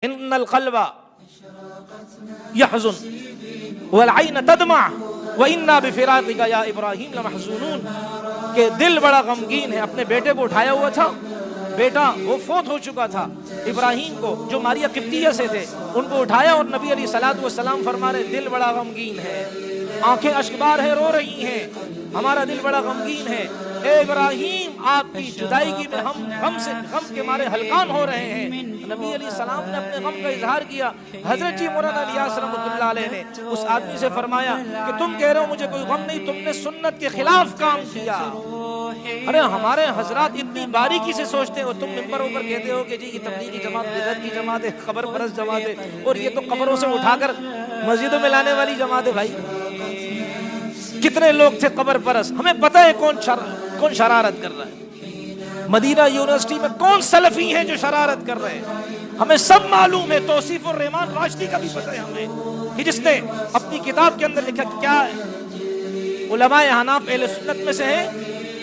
ان القلب يحزن والعين تدمع وانا بفراقك یا ابراہیم لمحزونون، کہ دل بڑا غمگین ہے۔ اپنے بیٹے کو اٹھایا ہوا تھا، بیٹا وہ فوت ہو چکا تھا، ابراہیم کو جو ماریہ قبطیہ سے تھے ان کو اٹھایا، اور نبی علیہ الصلوۃ والسلام فرما رہے دل بڑا غمگین ہے، آنکھیں اشکبار ہے، رو رہی ہیں، ہمارا دل بڑا غمگین ہے، اے ابراہیم آپ کی جدائیگی میں ہم غم کے مارے ہلکان ہو رہے ہیں۔ نبی علیہ السلام نے اپنے غم کا اظہار کیا۔ حضرت جی مولانا الیاس رحمۃ اللہ علیہ نے اس آدمی سے فرمایا کہ تم کہہ رہے ہو مجھے کوئی غم نہیں، تم نے سنت کے خلاف کام کیا۔ ارے ہمارے حضرات اتنی باریکی سے سوچتے ہیں، اور تم ممبروں پر کہتے ہو کہ جی یہ تبلیغی جماعت بدعت کی جماعت ہے، قبر پرست جماعت ہے، اور یہ تو قبروں سے اٹھا کر مسجدوں میں لانے والی جماعت ہے۔ بھائی کتنے لوگ تھے قبر پرست، ہمیں پتہ ہے کون شرارت کر رہا ہے۔ مدینہ یونیورسٹی میں کون سلفی ہیں جو شرارت کر رہے ہیں، ہمیں سب معلوم ہے۔ توصیف الرحمان راشدی کا بھی پتہ ہے ہمیں، کہ جس نے اپنی کتاب کے اندر لکھا کہ کیا ہے، علماء حناف اہل سنت میں سے ہیں،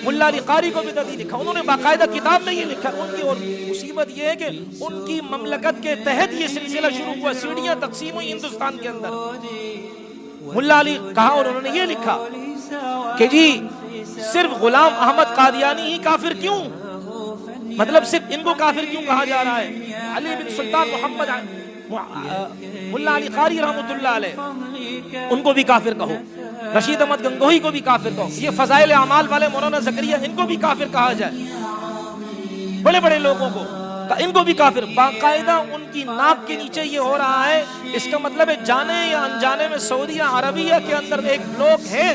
ملا علی قاری کو بدعتی لکھا، انہوں نے باقاعدہ کتاب میں یہ لکھا ان کی۔ اور مصیبت یہ ہے کہ ان کی مملکت کے تحت یہ سلسلہ شروع ہوا، سیڑھیاں تقسیم ہوئی ہندوستان کے اندر۔ ملا علی کہا اور انہوں نے یہ لکھا کہ جی صرف غلام احمد قادیانی ہی کافر کیوں، مطلب صرف ان کو کافر کیوں کہا جا رہا ہے، علی بن سلطان محمد ملا علی قاری رحمۃ اللہ علیہ ان کو بھی کافر کہو، رشید احمد گنگوہی کو بھی کافر کہو، یہ فضائل اعمال والے مولانا زکریا ان کو بھی کافر کہا جائے، بڑے بڑے لوگوں کو ان کو بھی کافر۔ باقاعدہ ان کی ناک کے نیچے یہ ہو رہا ہے، اس کا مطلب ہے جانے یا انجانے میں سعودیہ عربیہ کے اندر ایک لوگ ہیں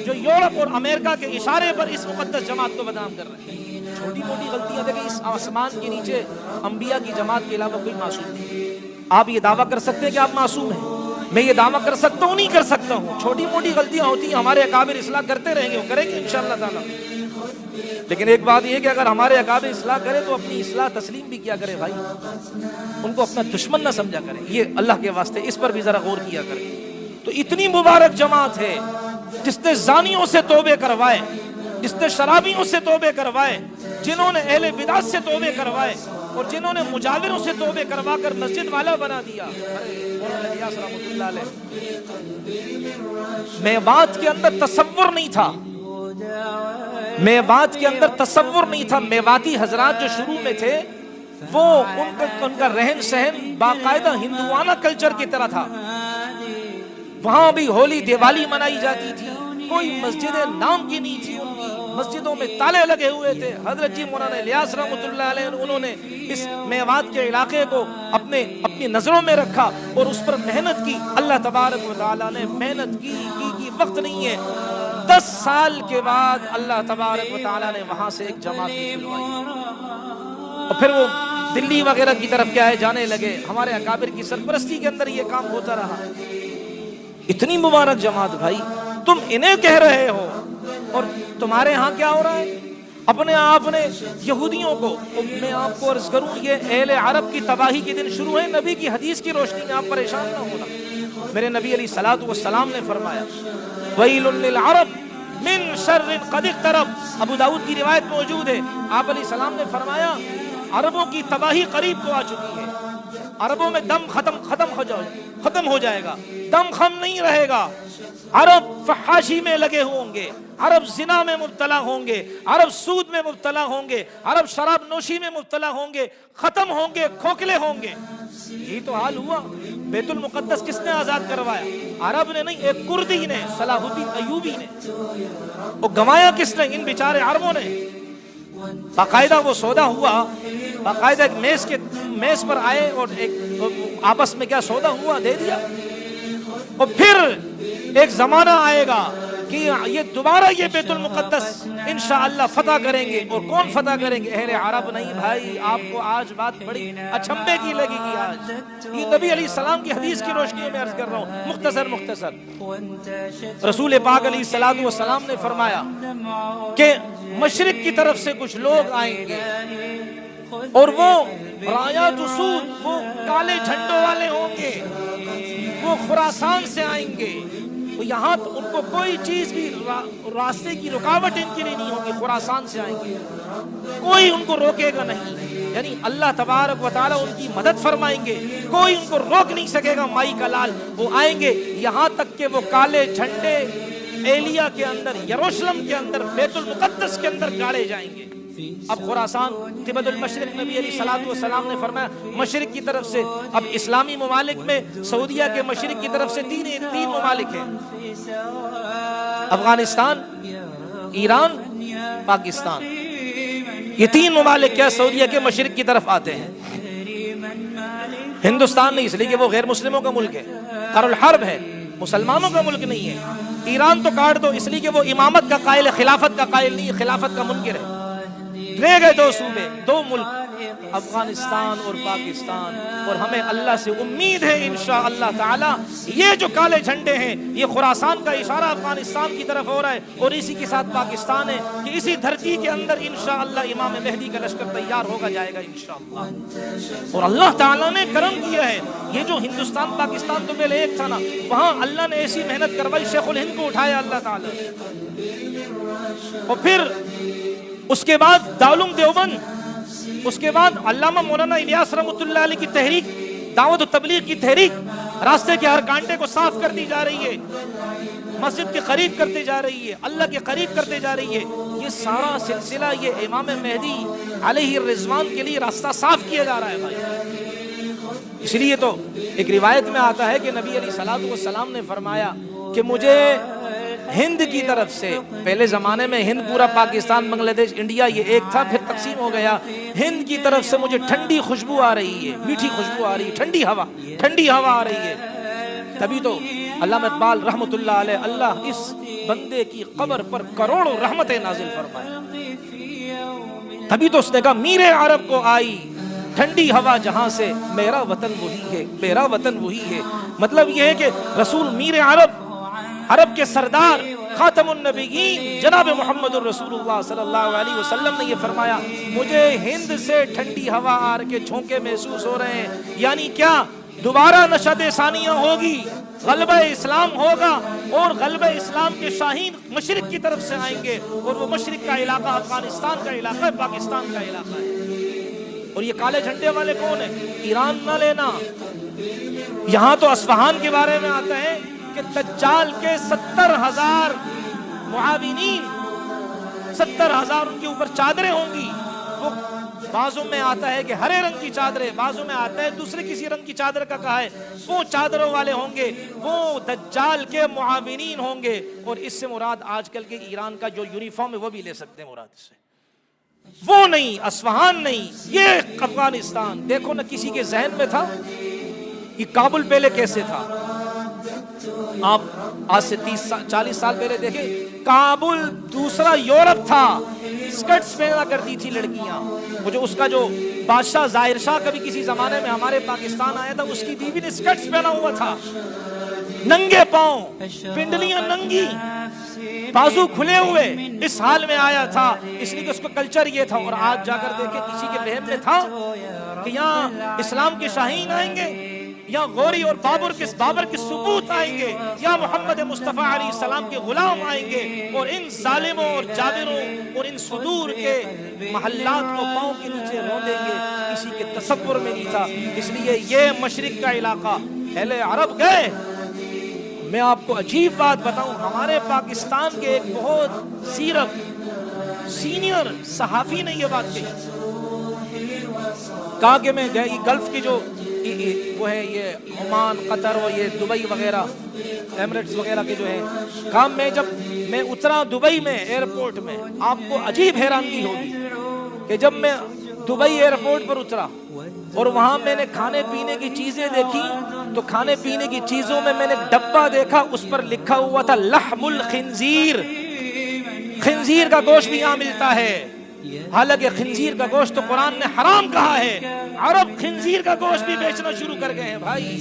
جو یورپ اور امریکہ کے اشارے پر اس مقدس جماعت کو بدنام کر رہے ہیں۔ چھوٹی موٹی غلطیاں دیکھیں، اس آسمان کے نیچے انبیاء کی جماعت کے علاوہ کوئی معصوم نہیں۔ آپ یہ دعویٰ کر سکتے ہیں کہ آپ معصوم ہیں، میں یہ دعویٰ کر سکتا ہوں نہیں کر سکتا ہوں، چھوٹی موٹی غلطیاں ہوتی ہیں، ہمارے اکابر اصلاح کرتے رہیں گے، وہ کریں گے انشاءاللہ تعالی۔ لیکن ایک بات یہ کہ اگر ہمارے اکابر اصلاح کرے تو اپنی اصلاح تسلیم بھی کیا کرے بھائی، ان کو اپنا دشمن نہ سمجھا کرے، یہ اللہ کے واسطے اس پر بھی ذرا غور کیا کرے۔ تو اتنی مبارک جماعت ہے جس نے زانیوں سے توبے کروائے، جس نے شرابیوں سے توبے کروائے، جنہوں نے اہل بدعت سے توبے کروائے، اور جنہوں نے مجاوروں سے توبے کروا کر مسجد والا بنا دیا۔ الیاس رحمۃ اللہ علیہ میوات کے اندر تصور نہیں تھا، میوات کے اندر تصور نہیں تھا۔ میواتی حضرات جو شروع میں تھے وہ ان کا رہن سہن باقاعدہ ہندوانہ کلچر کی طرح تھا، وہاں بھی ہولی دیوالی منائی جاتی تھی، کوئی مسجد نام کی نہیں تھی، ان کی مسجدوں میں تالے لگے ہوئے تھے۔ حضرت جی مولانا الیاس رحمۃ اللہ علیہ انہوں نے اس میوات کے علاقے کو اپنی نظروں میں رکھا اور اس پر محنت کی۔ اللہ تبارک و تعالیٰ نے محنت کی وقت نہیں ہے، 10 سال کے بعد اللہ تبارک و تعالیٰ نے وہاں سے ایک جماعت کھلوائی، اور پھر وہ دلی وغیرہ کی طرف کیا ہے جانے لگے۔ ہمارے اکابر کی سرپرستی کے اندر یہ کام ہوتا رہا۔ اتنی مبارک جماعت بھائی، تم انہیں کہہ رہے ہو، اور تمہارے ہاں کیا ہو رہا ہے؟ اپنے آپ نے یہودیوں کو، میں آپ کو عرض کروں یہ اہل عرب کی تباہی کے دن شروع ہے، نبی کی حدیث کی روشنی میں آپ پریشان نہ ہونا۔ میرے نبی علیہ الصلوۃ والسلام نے فرمایا ویل للعرب من شر قد اقترب، ابو داؤد کی روایت موجود ہے، آپ علیہ السلام نے فرمایا عربوں کی تباہی قریب کو آ چکی ہے، عربوں میں دم ختم ہو جائے گا، دم خم نہیں رہے گا، عرب فحاشی میں لگے ہوں گے، عرب زنا میں مبتلا ہوں گے، عرب سود میں مبتلا ہوں گے، عرب شراب نوشی میں مبتلا ہوں گے، ختم ہوں گے، کھوکھلے ہوں گے۔ یہی تو حال ہوا۔ بیت المقدس کس نے آزاد کروایا؟ عرب نے نہیں، ایک کردی نے، صلاح الدین ایوبی نے۔ وہ گنوایا کس نے؟ ان بیچارے عربوں نے۔ باقاعدہ وہ سودا ہوا، باقاعدہ ایک میز پر آئے اور ایک آپس میں کیا سودا ہوا، دے دیا۔ اور پھر ایک زمانہ آئے گا کہ یہ دوبارہ یہ بیت المقدس انشاءاللہ فتح کریں گے، اور کون فتح کریں گے؟ اہل عرب نہیں بھائی۔ آپ کو آج بات بڑی اچھمبے کی لگے گی، آج یہ نبی علیہ السلام کی حدیث کی روشنی میں عرض کر رہا ہوں، مختصر۔ رسول پاک علیہ الصلوۃ والسلام نے فرمایا کہ مشرق کی طرف سے کچھ لوگ آئیں گے، اور وہ رایات سود، وہ کالے جھنڈوں والے ہوں گے، وہ خراسان سے آئیں گے، تو یہاں ان کو کوئی چیز بھی راستے کی رکاوٹ ان کے لیے نہیں ہوگی. خراسان سے آئیں گے, کوئی ان کو روکے گا نہیں. یعنی اللہ تبارک و تعالیٰ ان کی مدد فرمائیں گے, کوئی ان کو روک نہیں سکے گا. مائی کا لال وہ آئیں گے, یہاں تک کہ وہ کالے جھنڈے ایلیا کے اندر, یروشلم کے اندر, بیت المقدس کے اندر گاڑے جائیں گے. اب خراسان قبلۃ المشرق, نبی علیہ الصلوۃ والسلام نے فرمایا مشرق کی طرف سے. اب اسلامی ممالک میں سعودیہ کے مشرق کی طرف سے تین ممالک ہیں, افغانستان, ایران, پاکستان. یہ تین ممالک کیا سعودیہ کے مشرق کی طرف آتے ہیں. ہندوستان نہیں, اس لیے کہ وہ غیر مسلموں کا ملک ہے, دار الحرب ہے, مسلمانوں کا ملک نہیں ہے. ایران تو کاٹ دو, اس لیے کہ وہ امامت کا قائل ہے, خلافت کا قائل نہیں ہے, خلافت کا منکر ہے. رہ گئے دو صوبے, دو ملک, افغانستان اور پاکستان. اور ہمیں اللہ سے امید ہے انشاءاللہ تعالی یہ جو کالے جھنڈے ہیں, یہ خراسان کا اشارہ افغانستان کی طرف ہو رہا ہے, اور اسی کے ساتھ پاکستان ہے, کہ اسی دھرتی کے اندر انشاءاللہ امام مہدی کا لشکر تیار ہوگا جائے گا انشاءاللہ. اور اللہ تعالیٰ نے کرم کیا ہے. یہ جو ہندوستان پاکستان تو پہلے ایک تھا نا, وہاں اللہ نے ایسی محنت کروائی, شیخ الہند کو اٹھایا اللہ تعالیٰ. اور پھر اس کے بعد دارالعلوم دیوبند, اس کے بعد علامہ مولانا الیاس رحمۃ اللہ علیہ کی تحریک, دعوت و تبلیغ کی تحریک, راستے کے ہر کانٹے کو صاف کرتی جا رہی ہے, مسجد کے قریب کرتے جا رہی ہے, اللہ کے قریب کرتے جا رہی ہے. یہ سارا سلسلہ یہ امام مہدی علیہ الرضوان کے لیے راستہ صاف کیا جا رہا ہے بھائی. اس لیے تو ایک روایت میں آتا ہے کہ نبی علیہ الصلوۃ والسلام نے فرمایا کہ مجھے ہند کی طرف سے, پہلے زمانے میں ہند پورا پاکستان, بنگلہ دیش, انڈیا یہ ایک تھا, پھر تقسیم ہو گیا. ہند کی طرف سے مجھے ٹھنڈی خوشبو آ رہی ہے, میٹھی خوشبو آ رہی ہے, ٹھنڈی ہوا آ رہی ہے. تبھی تو علامہ اقبال رحمۃ اللہ علیہ, اللہ اس بندے کی قبر پر کروڑوں رحمتیں نازل فرمائے. تبھی تو اس نے کہا میر عرب کو آئی ٹھنڈی ہوا جہاں سے, میرا وطن وہی ہے, میرا وطن وہی ہے. مطلب یہ ہے کہ رسول میر عرب کے سردار خاتم النبیین جناب محمد الرسول اللہ صلی اللہ علیہ وسلم نے یہ فرمایا مجھے ہند سے ٹھنڈی ہوا آ کے جھونکے محسوس ہو رہے ہیں. یعنی کیا دوبارہ نشاط ثانیہ ہوگی, غلبہ اسلام ہوگا, اور غلبہ اسلام کے شاہین مشرق کی طرف سے آئیں گے, اور وہ مشرق کا علاقہ افغانستان کا علاقہ ہے, پاکستان کا علاقہ ہے. اور یہ کالے جھنڈے والے کون ہیں؟ ایران نہ لینا. یہاں تو اصفہان کے بارے میں آتا ہے کہ دجال کے 70,000 معاونین, 70,000 ان کے اوپر چادریں ہوں گی. وہ بعضوں میں آتا ہے کہ ہرے رنگ کی چادریں, بعضوں میں آتا ہے دوسرے کسی رنگ کی چادر کا کہا ہے. وہ چادروں والے ہوں گے, وہ دجال کے معاونین ہوں گے. اور اس سے مراد آج کل کے ایران کا جو یونیفارم ہے وہ بھی لے سکتے ہیں مراد سے. وہ نہیں, اصفہان نہیں, یہ افغانستان. دیکھو نہ کسی کے ذہن میں تھا یہ کابل پہلے کیسے تھا. آپ آج سے 30-40 سال پہلے دیکھیں, کابل دوسرا یورپ تھا. سکرٹس پہنا کرتی تھی لڑکیاں. وہ جو اس کا جو بادشاہ ظاہر شاہ کبھی کسی زمانے میں ہمارے پاکستان آیا تھا, اس کی بیوی نے سکرٹس پہنا ہوا تھا, ننگے پاؤں, پنڈلیاں ننگی, بازو کھلے ہوئے, اس حال میں آیا تھا. اس لیے کہ اس کو کلچر یہ تھا. اور آج جا کر دیکھیں کسی کے ذہن میں تھا کہ یہاں اسلام کے شاہین آئیں گے, یا غوری اور بابر کے ثبوت آئیں گے, یا محمد مصطفیٰ علیہ السلام کے غلام آئیں گے, اور ان ظالموں اور جابروں اور ان صدور کے محلات کو پاؤں کے نیچے رون دیں گے. کسی کے تصور میں نہیں تھا. اس لیے یہ مشرق کا علاقہ, اہل عرب گئے. میں آپ کو عجیب بات بتاؤں, ہمارے پاکستان کے ایک بہت سیرت سینئر صحافی نے یہ بات کہی, کہا کہ میں گئے گلف کی جو وہ ہے یہ عمان, قطر اور یہ دبئی وغیرہ, ایمریٹس وغیرہ کے جو ہے, کہا میں اترا دبئی میں ایئرپورٹ میں, آپ کو عجیب حیرانگی ہوگی کہ جب میں دبئی ایئرپورٹ پر اترا اور وہاں میں نے کھانے پینے کی چیزیں دیکھی, تو کھانے پینے کی چیزوں میں نے ڈبہ دیکھا, اس پر لکھا ہوا تھا لحم الخنزیر. خنزیر کا گوشت بھی یہاں ملتا ہے, حالانکہ خنزیر کا گوشت تو قرآن نے حرام کہا ہے. عرب خنزیر کا گوشت بھی بیچنا شروع کر گئے ہیں بھائی.